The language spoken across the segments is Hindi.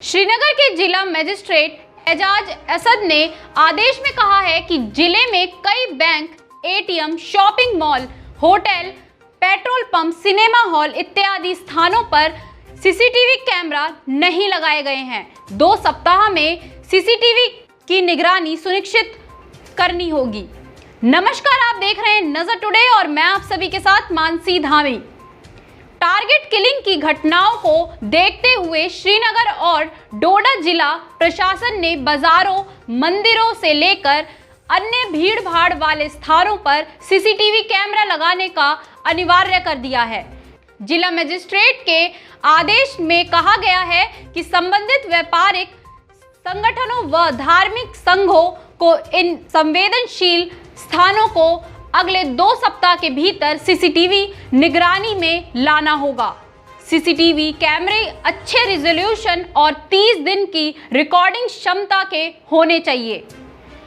श्रीनगर के जिला मजिस्ट्रेट एजाज असद ने आदेश में कहा है कि जिले में कई bank, ATM, shopping mall, hotel, petrol pump, cinema hall इत्यादि स्थानों पर सीसीटीवी कैमरा नहीं लगाए गए हैं। 2 सप्ताह में सीसीटीवी की निगरानी सुनिश्चित करनी होगी। नमस्कार, आप देख रहे हैं नजर टुडे और मैं आप सभी के साथ मानसी धामी। टारगेट किलिंग की घटनाओं को देखते हुए श्रीनगर और डोडा जिला प्रशासन ने बाजारों, मंदिरों से लेकर अन्य भीड़ भाड़ वाले स्थानों पर सीसीटीवी कैमरा लगाने का अनिवार्य कर दिया है। जिला मजिस्ट्रेट के आदेश में कहा गया है कि संबंधित व्यापारिक संगठनों व धार्मिक संघों को इन संवेदनशील स्थानों को अगले 2 सप्ताह के भीतर सीसीटीवी निगरानी में लाना होगा। सीसीटीवी कैमरे अच्छे रिजोल्यूशन और 30 दिन की रिकॉर्डिंग क्षमता के होने चाहिए।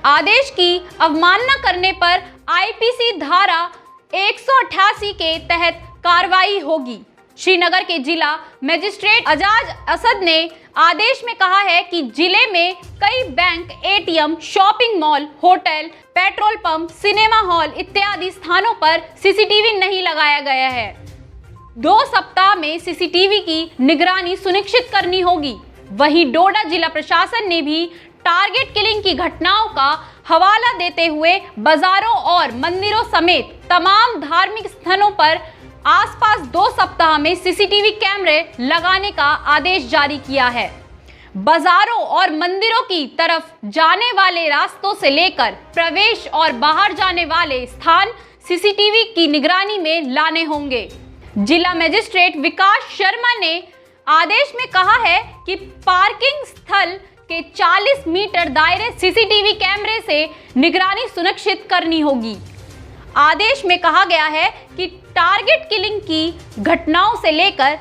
आदेश की अवमानना करने पर आईपीसी धारा 188 के तहत कार्रवाई होगी। श्रीनगर के जिला मजिस्ट्रेट एजाज असद ने आदेश में कहा है कि जिले में कई bank, ATM, shopping mall, hotel, petrol pump, cinema hall इत्यादि स्थानों पर सीसीटीवी नहीं लगाया गया है। 2 सप्ताह में सीसीटीवी की निगरानी सुनिश्चित करनी होगी। वहीं डोडा जिला प्रशासन ने भी टारगेट किलिंग की घटनाओं का हवाला देते हुए बाजारों और मंदिरों समेत तमाम धार्मिक स्थलों पर आसपास 2 सप्ताह में सीसीटीवी कैमरे लगाने का आदेश जारी किया है। बाजारों और मंदिरों की तरफ जाने वाले रास्तों से लेकर प्रवेश और बाहर जाने वाले स्थान सीसीटीवी की निगरानी में लाने होंगे। जिला मजिस्ट्रेट विकास शर्मा ने आदेश में कहा है कि पार्किंग स्थल के 40 मीटर दायरे सीसीटीवी कैमरे से निगरानी सुनिश्चित करनी होगी। आदेश में कहा गया है कि टारगेट किलिंग की घटनाओं से लेकर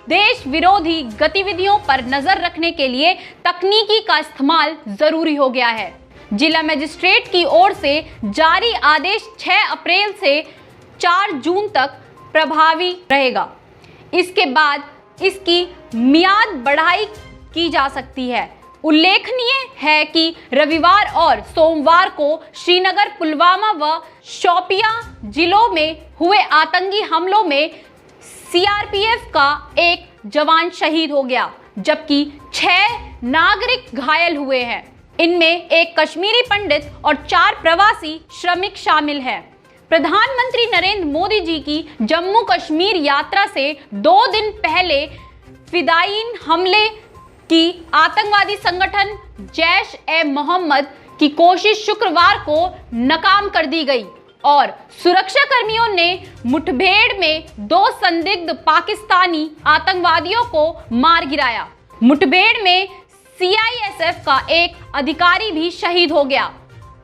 देश विरोधी गतिविधियों पर नजर रखने के लिए तकनीकी का इस्तेमाल जरूरी हो गया है। जिला मजिस्ट्रेट की ओर से जारी आदेश 6 अप्रैल से 4 जून तक प्रभावी रहेगा। इसके बाद इसकी मियाद बढ़ाई की जा सकती है। उल्लेखनीय है कि रविवार और सोमवार को श्रीनगर, पुलवामा व शोपियां जिलों में हुए आतंकी हमलों में सीआरपीएफ का एक जवान शहीद हो गया, जबकि 6 नागरिक घायल हुए हैं। इनमें एक कश्मीरी पंडित और 4 प्रवासी श्रमिक शामिल हैं। प्रधानमंत्री नरेंद्र मोदी जी की जम्मू कश्मीर यात्रा से 2 दिन पहले फिदायीन हमले की आतंकवादी संगठन जैश-ए-मोहम्मद की कोशिश शुक्रवार को नाकाम कर दी गई और सुरक्षा कर्मियों ने मुठभेड़ में 2 संदिग्ध पाकिस्तानी आतंकवादियों को मार गिराया। मुठभेड़ में सीआईएसएफ का एक अधिकारी भी शहीद हो गया।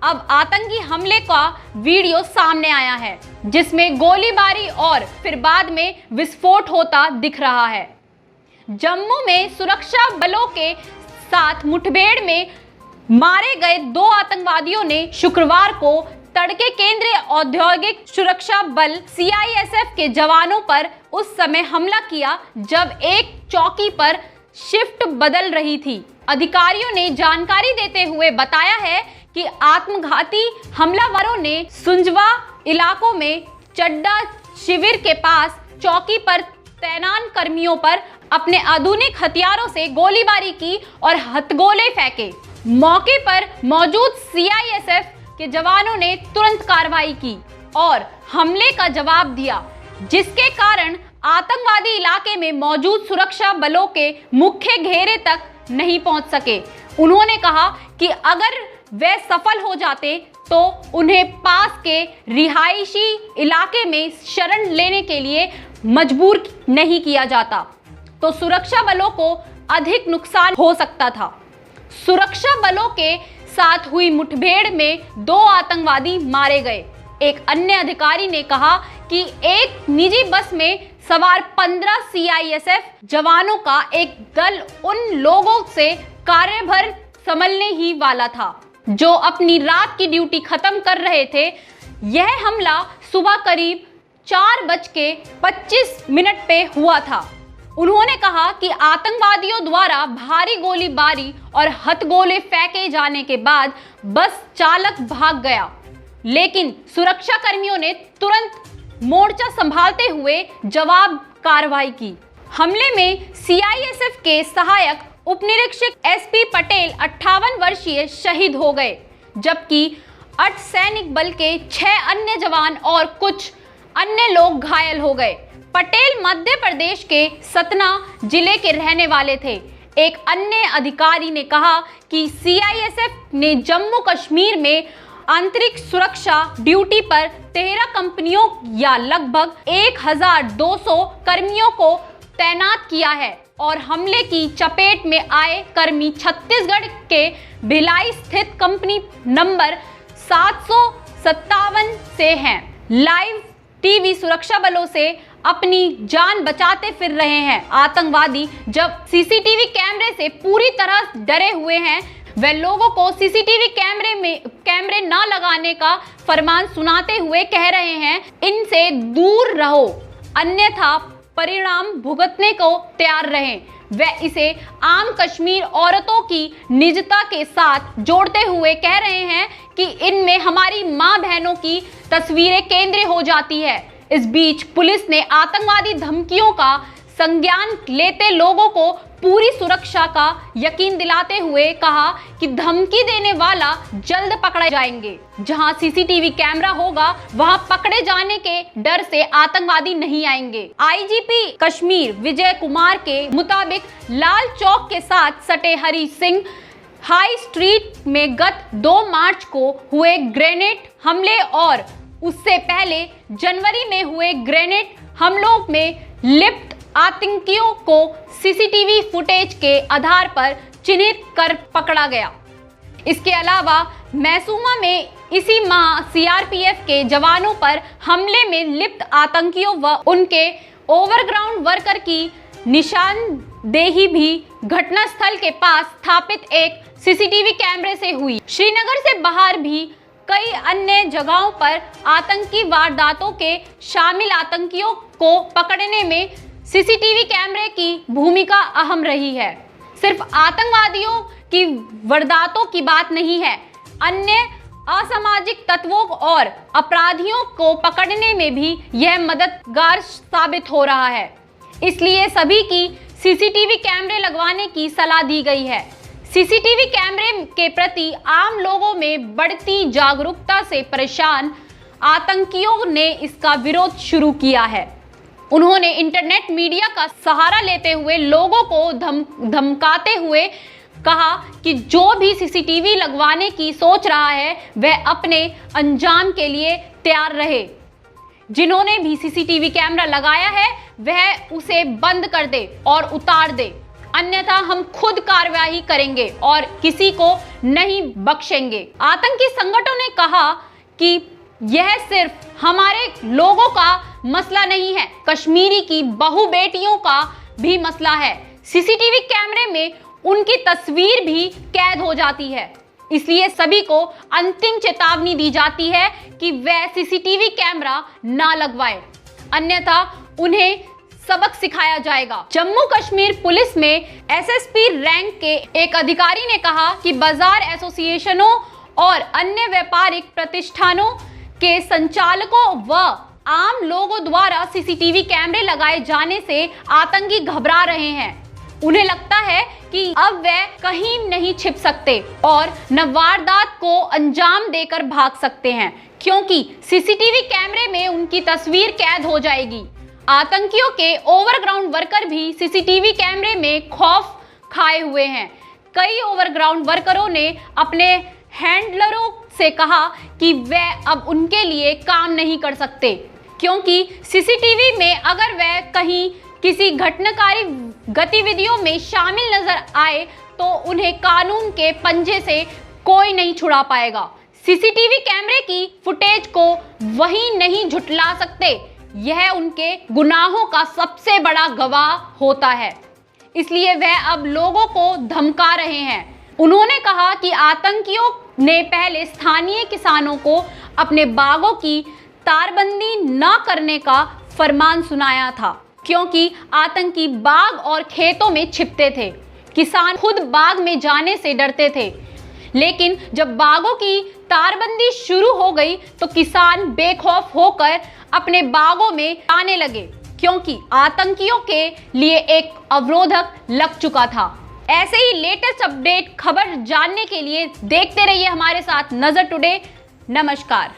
अब आतंकी हमले का वीडियो सामने आया है, जिसमें गोलीबारी और फिर बाद में विस्फोट होता दिख रहा है। जम्मू में सुरक्षा बलों के साथ मुठभेड़ में मारे गए 2 आतंकवादियों ने शुक्रवार को तड़के केंद्रीय औद्योगिक सुरक्षा बल सीआईएसएफ के जवानों पर उस समय हमला किया जब एक चौकी पर शिफ्ट बदल रही थी। अधिकारियों ने जानकारी देते हुए बताया है कि आत्मघाती हमलावरों ने सुंजवा इलाकों में चड्डा शिविर के पास चौकी पर तैनात कर्मियों पर अपने आधुनिक हथियारों से गोलीबारी की और हथगोले फेंके। मौके पर मौजूद सीआईएसएफ के जवानों ने तुरंत कार्रवाई की और हमले का जवाब दिया, जिसके कारण आतंकवादी इलाके में मौजूद सुरक्षा बलों के मुख्य घेरे तक नहीं पहुंच सके। उन्होंने कहा कि अगर वे सफल हो जाते तो उन्हें पास के रिहायशी इलाके में शरण लेने के लिए मजबूर नहीं किया जाता, तो सुरक्षा बलों को अधिक नुकसान हो सकता था। सुरक्षा बलों के साथ हुई मुठभेड़ में 2 आतंकवादी मारे गए। एक अन्य अधिकारी ने कहा कि एक निजी बस में सवार 15 सीआईएसएफ जवानों का एक दल उन लोगों से कार्यभार संभालने ही वाला था जो अपनी रात की ड्यूटी खत्म कर रहे थे। यह हमला सुबह करीब 4:25 पे हुआ था। उन्होंने कहा कि आतंकवादियों द्वारा भारी गोलीबारी और हथगोले फेंके जाने के बाद बस चालक भाग गया, लेकिन सुरक्षा कर्मियों ने तुरंत मोर्चा संभालते हुए जवाब कार्रवाई की। हमले में सीआईएसएफ के सहायक उपनिरीक्षक एसपी पटेल 58 वर्षीय शहीद हो गए, जबकि अर्धसैनिक बल के 6 अन्य जवान और कुछ अन्य लोग घायल हो गए। पटेल मध्य प्रदेश के सतना जिले के रहने वाले थे। एक अन्य अधिकारी ने कहा कि सीआईएसएफ ने जम्मू कश्मीर में आंतरिक सुरक्षा ड्यूटी पर 13 कंपनियों या लगभग 1200 कर्मियों को तैनात किया है और हमले की चपेट में आए कर्मी छत्तीसगढ़ के भिलाई स्थित कंपनी नंबर 757 से हैं। लाइव टीवी सुरक्षा बलों से अपनी जान बचाते फिर रहे हैं। आतंकवादी जब सीसीटीवी कैमरे से पूरी तरह डरे हुए हैं, वे लोगों को सीसीटीवी कैमरे न लगाने का फरमान सुनाते हुए कह रहे हैं, इनसे दूर रहो, अन्यथा परिणाम भुगतने को तैयार रहें। वे इसे आम कश्मीर औरतों की निजता के साथ जोड़ते हुए कह रहे हैं कि इनमें हमारी मां बहनों की तस्वीरें केंद्रीय हो जाती है। इस बीच पुलिस ने आतंकवादी धमकियों का संज्ञान लेते लोगों को पूरी सुरक्षा का यकीन दिलाते हुए कहा कि धमकी देने वाला जल्द पकड़े जाएंगे। जहां सीसीटीवी कैमरा होगा वहां पकड़े जाने के डर से आतंकवादी नहीं आएंगे। आईजीपी कश्मीर विजय कुमार के मुताबिक लाल चौक के साथ सटे हरि सिंह हाई स्ट्रीट में गत 2 मार्च को हुए ग्रेनेड हमले और उससे पहले जनवरी में हुए ग्रेनेड हमलों में लिप्त आतंकियों को सीसीटीवी फुटेज के आधार पर चिन्हित कर पकड़ा गया। इसके अलावा मैसूमा में इसी माह सीआरपीएफ के जवानों पर हमले में लिप्त आतंकियों व उनके ओवरग्राउंड वर्कर की निशानदेही भी घटनास्थल के पास स्थापित एक सीसीटीवी कैमरे से हुई। श्रीनगर से बाहर भी कई अन्य जगहों पर आतंकी वारदातों के शामिल आतंकियों को पकड़ने में सीसीटीवी कैमरे की भूमिका अहम रही है। सिर्फ आतंकवादियों की वारदातों की बात नहीं है, अन्य असामाजिक तत्वों और अपराधियों को पकड़ने में भी यह मददगार साबित हो रहा है। इसलिए सभी की सीसीटीवी कैमरे लगवाने की सलाह दी गई है। सीसीटीवी कैमरे के प्रति आम लोगों में बढ़ती जागरूकता से परेशान आतंकियों ने इसका विरोध शुरू किया है। उन्होंने इंटरनेट मीडिया का सहारा लेते हुए लोगों को धमकाते हुए कहा कि जो भी सीसीटीवी लगवाने की सोच रहा है वह अपने अंजाम के लिए तैयार रहे। जिन्होंने भी सीसीटीवी कैमरा लगाया है वह उसे बंद कर दे और उतार दे, अन्यथा हम खुद कार्रवाई करेंगे और किसी को नहीं बख्शेंगे। आतंकी संगठनों ने कहा कि यह सिर्फ हमारे लोगों का मसला नहीं है, कश्मीरी की बहू बेटियों का भी मसला है। सीसीटीवी कैमरे में उनकी तस्वीर भी कैद हो जाती है, इसलिए सभी को अंतिम चेतावनी दी जाती है कि वह सीसीटीवी कैमरा ना लगवाएं, अन्यथा उन्हें सबक सिखाया जाएगा। जम्मू कश्मीर पुलिस में एसएसपी रैंक के एक अधिकारी ने कहा कि बाजार एसोसिएशनों और अन्य व्यापारिक प्रतिष्ठानों के संचालकों व आम लोगों द्वारा सीसीटीवी कैमरे लगाए जाने से आतंकी घबरा रहे हैं। उन्हें लगता है कि अब वे कहीं नहीं छिप सकते और न वारदात को अंजाम देकर भाग सकते हैं, क्योंकि सीसीटीवी कैमरे में उनकी तस्वीर कैद हो जाएगी। आतंकियों के ओवरग्राउंड वर्कर भी सीसीटीवी कैमरे में खौफ खाए हुए हैं। कई ओवरग्राउंड वर्करों ने अपने हैंडलरों से कहा कि वे अब उनके लिए काम नहीं कर सकते, क्योंकि सीसीटीवी में अगर वे कहीं किसी घटनाकारी गतिविधियों में शामिल नजर आए तो उन्हें कानून के पंजे से कोई नहीं छुड़ा पाएगा। सीसीटीवी कैमरे की फुटेज को वही नहीं झुठला सकते, यह उनके गुनाहों का सबसे बड़ा गवाह होता है, इसलिए वह अब लोगों को धमका रहे हैं। उन्होंने कहा कि आतंकियों ने पहले स्थानीय किसानों को अपने बागों की तारबंदी न करने का फरमान सुनाया था, क्योंकि आतंकी बाग और खेतों में छिपते थे। किसान खुद बाग में जाने से डरते थे, लेकिन जब बागों की तारबंदी शुरू हो गई तो किसान बेखौफ होकर अपने बागों में आने लगे, क्योंकि आतंकियों के लिए एक अवरोधक लग चुका था। ऐसे ही लेटेस्ट अपडेट खबर जानने के लिए देखते रहिए हमारे साथ नजर टुडे। नमस्कार।